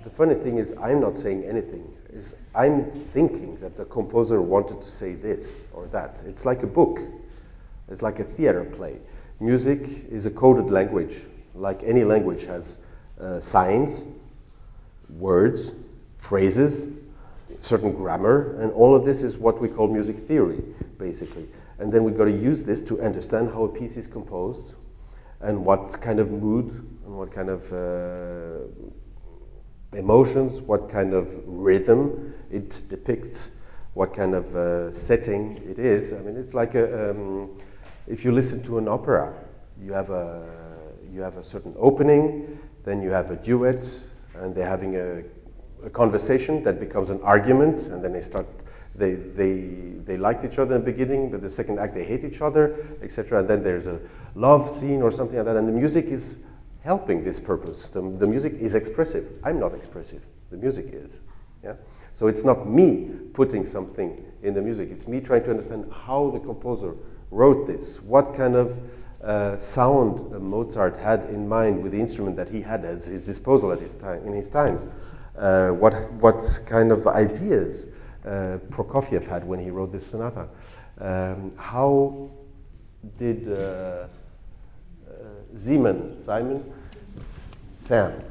the funny thing is, I'm not saying anything. I'm thinking that the composer wanted to say this or that. It's like a book. It's like a theater play. Music is a coded language. Like any language has signs, words, phrases, certain grammar, and all of this is what we call music theory, basically. And then we've got to use this to understand how a piece is composed and what kind of mood and what kind of emotions, what kind of rhythm it depicts, what kind of setting it is. I mean, it's like if you listen to an opera, you have a certain opening, then you have a duet, and they're having a conversation that becomes an argument, and then they liked each other in the beginning, but the second act they hate each other, etc. And then there's a love scene or something like that, and the music is helping this purpose. The music is expressive. I'm not expressive. The music is. Yeah? So it's not me putting something in the music. It's me trying to understand how the composer wrote this, what kind of sound Mozart had in mind with the instrument that he had at his disposal at his time, in his times. What kind of ideas Prokofiev had when he wrote this sonata. How did Sam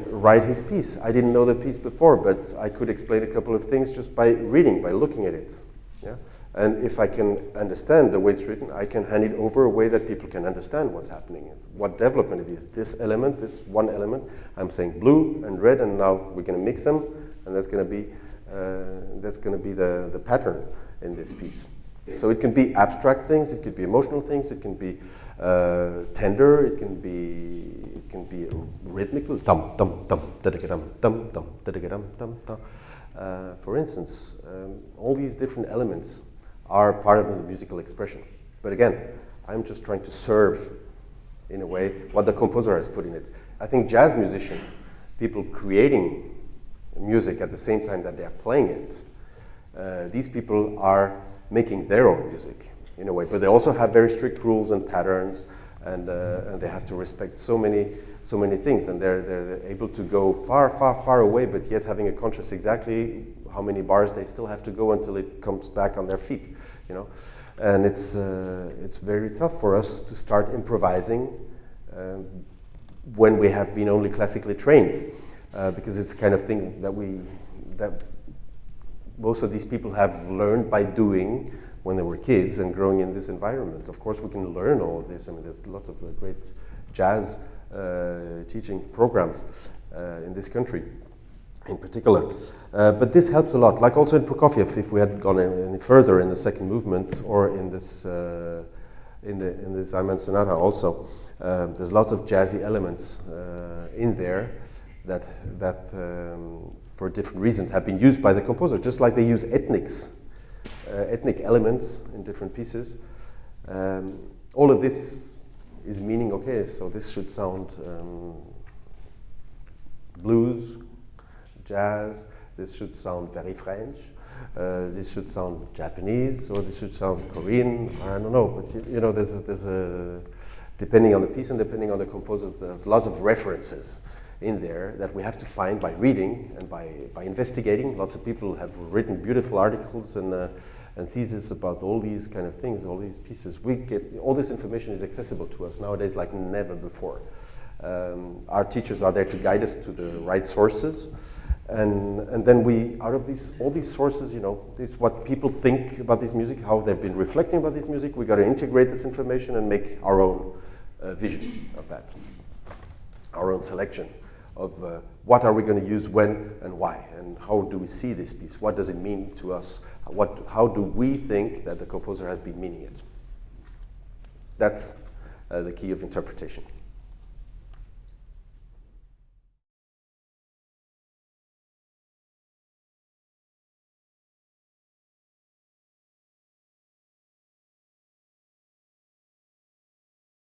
write his piece? I didn't know the piece before, but I could explain a couple of things just by reading, by looking at it. Yeah? And if I can understand the way it's written, I can hand it over a way that people can understand what's happening, what development it is. This element, this one element, I'm saying blue and red, and now we're going to mix them, and that's going to be the pattern in this piece. So it can be abstract things, it could be emotional things, it can be tender, it can be rhythmical. Dum dum dum da da dum dum dum da da dum dum dum. For instance, all these different elements are part of the musical expression. But again, I'm just trying to serve, in a way, what the composer has put in it. I think jazz musicians, people creating music at the same time that they're playing it, these people are making their own music, in a way. But they also have very strict rules and patterns, and they have to respect so many things, and they're able to go far away, but yet having a conscious exactly how many bars they still have to go until it comes back on their feet, you know. And it's very tough for us to start improvising when we have been only classically trained, because it's the kind of thing that most of these people have learned by doing when they were kids and growing in this environment. Of course, we can learn all of this. I mean, there's lots of great jazz teaching programs in this country in particular. But this helps a lot, like also in Prokofiev, if we had gone any further in the second movement or in this Iman Sonata also, there's lots of jazzy elements in there that for different reasons have been used by the composer, just like they use ethnic elements in different pieces. All of this is meaning, okay, so this should sound blues, jazz, this should sound very French, this should sound Japanese, or this should sound Korean, I don't know, but you know, there's a, depending on the piece and depending on the composers, there's lots of references in there that we have to find by reading and by investigating. Lots of people have written beautiful articles and theses about all these kind of things, all these pieces. All this information is accessible to us nowadays like never before. Our teachers are there to guide us to the right sources, and then we, out of all these sources, you know, this is what people think about this music, how they've been reflecting about this music. We got to integrate this information and make our own vision of that, our own selection of what are we going to use when and why, and how do we see this piece? What does it mean to us? How do we think that the composer has been meaning it? That's the key of interpretation.